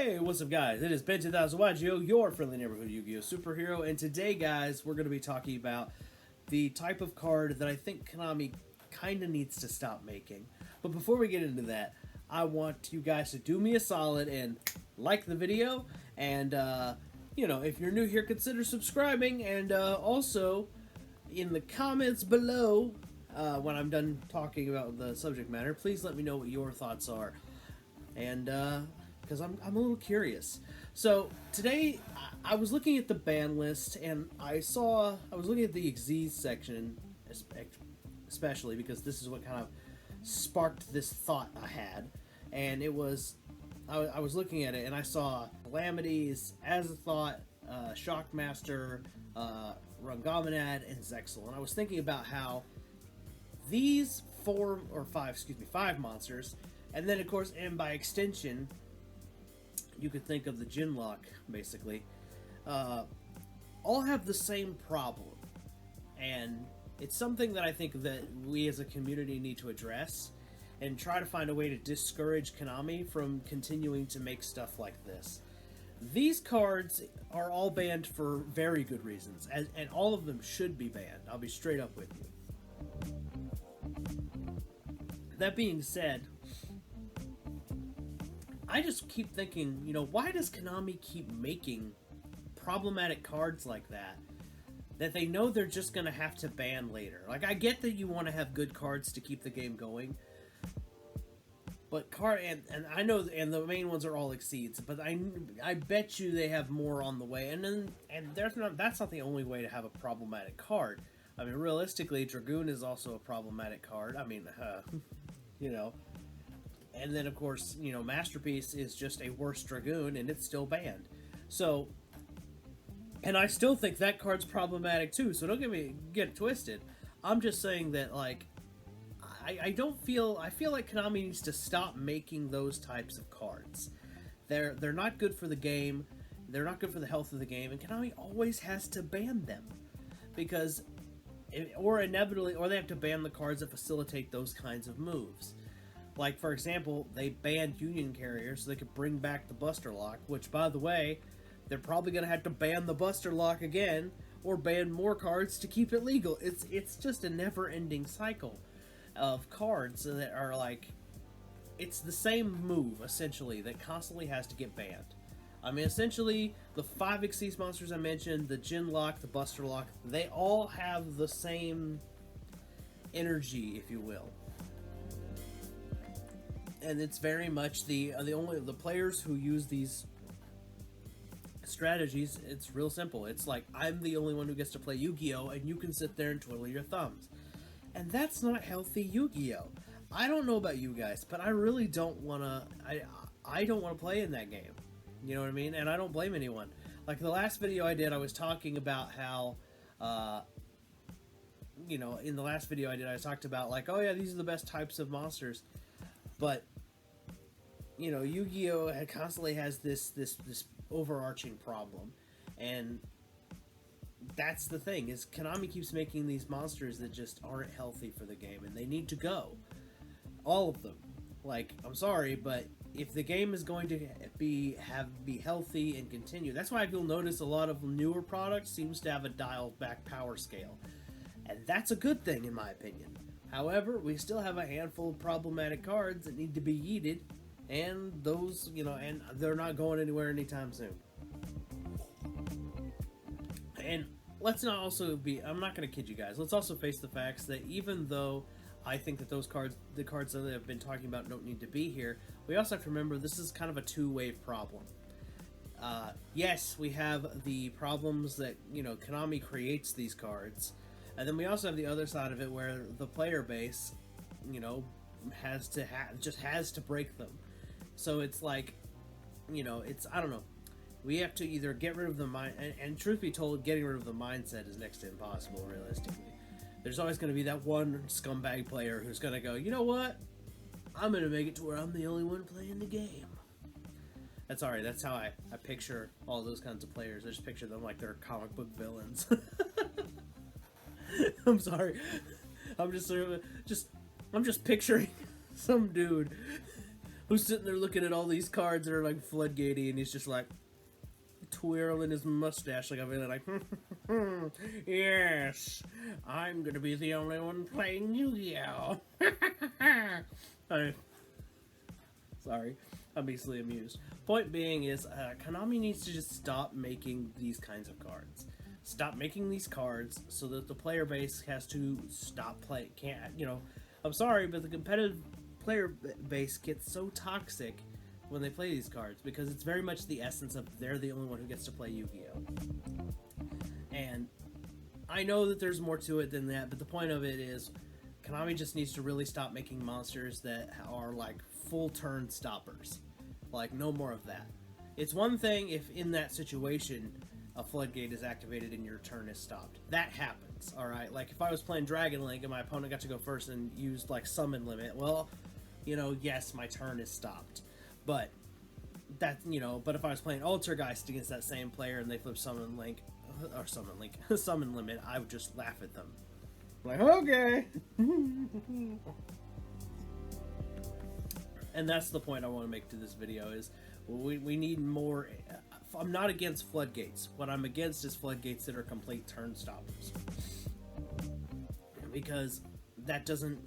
Hey, what's up guys? It is Ben 2000 yugioh, your friendly neighborhood Yu-Gi-Oh superhero, and today guys, we're going to be talking about the type of card that I think Konami kind of needs to stop making. But before we get into that, I want you guys to do me a solid and like the video, and if you're new here, consider subscribing, and also in the comments below, when I'm done talking about the subject matter, please let me know what your thoughts are. And because I'm a little curious. So today I was looking at the ban list and I was looking at the Xyz section, especially because this is what kind of sparked this thought I had, and it was I was looking at it and I saw Calamities, Azathoth, Shockmaster, Rungamonad, and Zexal, and I was thinking about how these five monsters, and then of course, and by extension, you could think of the Jinlock, basically, all have the same problem. And it's something that I think that we as a community need to address and try to find a way to discourage Konami from continuing to make stuff like this. These cards are all banned for very good reasons, and all of them should be banned. I'll be straight up with you. That being said, I just keep thinking, why does Konami keep making problematic cards like that they know they're just going to have to ban later? Like, I get that you want to have good cards to keep the game going, but and I know, and the main ones are all Exceeds, but I bet you they have more on the way, and that's not the only way to have a problematic card. I mean, realistically, Dragoon is also a problematic card. I mean, And then, of course, Masterpiece is just a worse Dragoon, and it's still banned. So, and I still think that card's problematic too, so don't get it twisted. I'm just saying that, like, I feel like Konami needs to stop making those types of cards. They're not good for the game, they're not good for the health of the game, and Konami always has to ban them. Because, or they have to ban the cards that facilitate those kinds of moves. Like, for example, they banned Union Carrier so they could bring back the Buster Lock, which, by the way, they're probably going to have to ban the Buster Lock again, or ban more cards to keep it legal. It's just a never-ending cycle of cards that are like, it's the same move, essentially, that constantly has to get banned. I mean, essentially, the 5 Xyz monsters I mentioned, the Jin Lock, the Buster Lock, they all have the same energy, if you will. And it's very much the players who use these strategies. It's real simple. It's like, I'm the only one who gets to play Yu-Gi-Oh, and you can sit there and twiddle your thumbs, and that's not healthy Yu-Gi-Oh. I don't know about you guys, but I really don't want to. I don't want to play in that game. You know what I mean? And I don't blame anyone. Like the last video I did, I was talking about how. In the last video I talked about, like, oh yeah, these are the best types of monsters. But, Yu-Gi-Oh! Constantly has this overarching problem. And that's the thing, is Konami keeps making these monsters that just aren't healthy for the game, and they need to go. All of them. Like, I'm sorry, but if the game is going to be healthy and continue, that's why you'll notice a lot of newer products seems to have a dialed back power scale. And that's a good thing, in my opinion. However, we still have a handful of problematic cards that need to be yeeted, and those, and they're not going anywhere anytime soon. And let's not also I'm not going to kid you guys, let's also face the facts that even though I think that the cards that I've been talking about don't need to be here, we also have to remember this is kind of a two-wave problem. Yes, we have the problems that, Konami creates these cards, and then we also have the other side of it where the player base, has to break them. So it's like, I don't know. We have to either get rid of the mind, and truth be told, getting rid of the mindset is next to impossible, realistically. There's always going to be that one scumbag player who's going to go, you know what? I'm going to make it to where I'm the only one playing the game. That's alright, that's how I picture all those kinds of players. I just picture them like they're comic book villains. I'm sorry. I'm just picturing some dude who's sitting there looking at all these cards that are like floodgatey, and he's just like twirling his mustache like I'm in it, like, yes, I'm gonna be the only one playing Yu-Gi-Oh. Sorry, I'm easily amused. Point being is, Konami needs to just stop making these kinds of cards. Stop making these cards so that the player base has to stop playing. I'm sorry, but the competitive player base gets so toxic when they play these cards, because it's very much the essence of they're the only one who gets to play Yu-Gi-Oh! And I know that there's more to it than that, but the point of it is Konami just needs to really stop making monsters that are like full turn stoppers. Like, no more of that. It's one thing if in that situation a floodgate is activated and your turn is stopped. That happens, alright? Like, if I was playing Dragon Link and my opponent got to go first and used like summon limit, well, yes, my turn is stopped. But but if I was playing Altergeist against that same player and they flip summon limit, I would just laugh at them. Like, okay. And that's the point I want to make to this video is we need more. I'm not against floodgates. What I'm against is floodgates that are complete turn stoppers. Because that doesn't,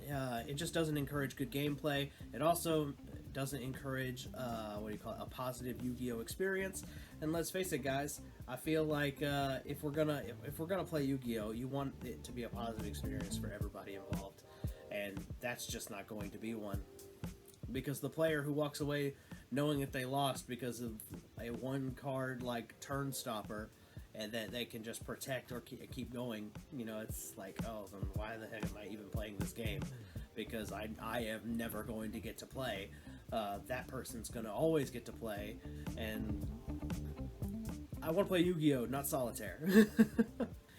it just doesn't encourage good gameplay. It also doesn't encourage a positive Yu-Gi-Oh experience. And let's face it, guys, I feel like if we're gonna play Yu-Gi-Oh, you want it to be a positive experience for everybody involved, and that's just not going to be one, because the player who walks away knowing that they lost because of a one card like turn stopper and that they can just protect or keep going, it's like, oh, then why the heck am I even playing this game? Because I am never going to get to play. That person's going to always get to play, and I want to play Yu-Gi-Oh, not Solitaire.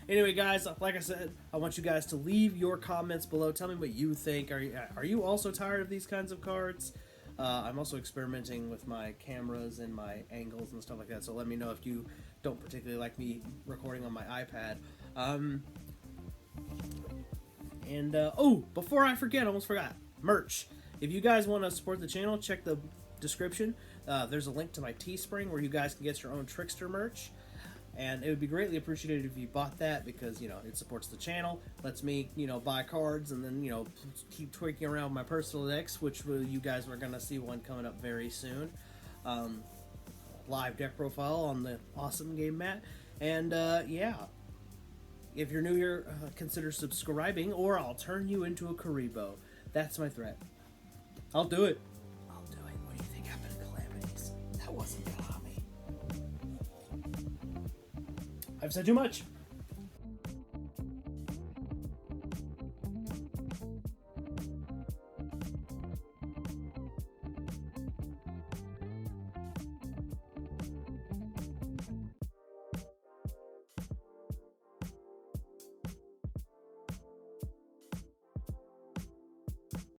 Anyway, guys, like I said, I want you guys to leave your comments below. Tell me what you think. Are you also tired of these kinds of cards? I'm also experimenting with my cameras and my angles and stuff like that, so let me know if you don't particularly like me recording on my iPad. Oh, before I forget, I almost forgot, merch. If you guys want to support the channel, check the description. There's a link to my Teespring where you guys can get your own Trickster merch. And it would be greatly appreciated if you bought that, because, it supports the channel, lets me, buy cards, and then, keep tweaking around my personal decks, which you guys are going to see one coming up very soon. Live deck profile on the awesome game mat. And, yeah. If you're new here, consider subscribing, or I'll turn you into a Karibo. That's my threat. I'll do it. I'll do it. What do you think happened to Calamities? That wasn't Konami. I've said too much.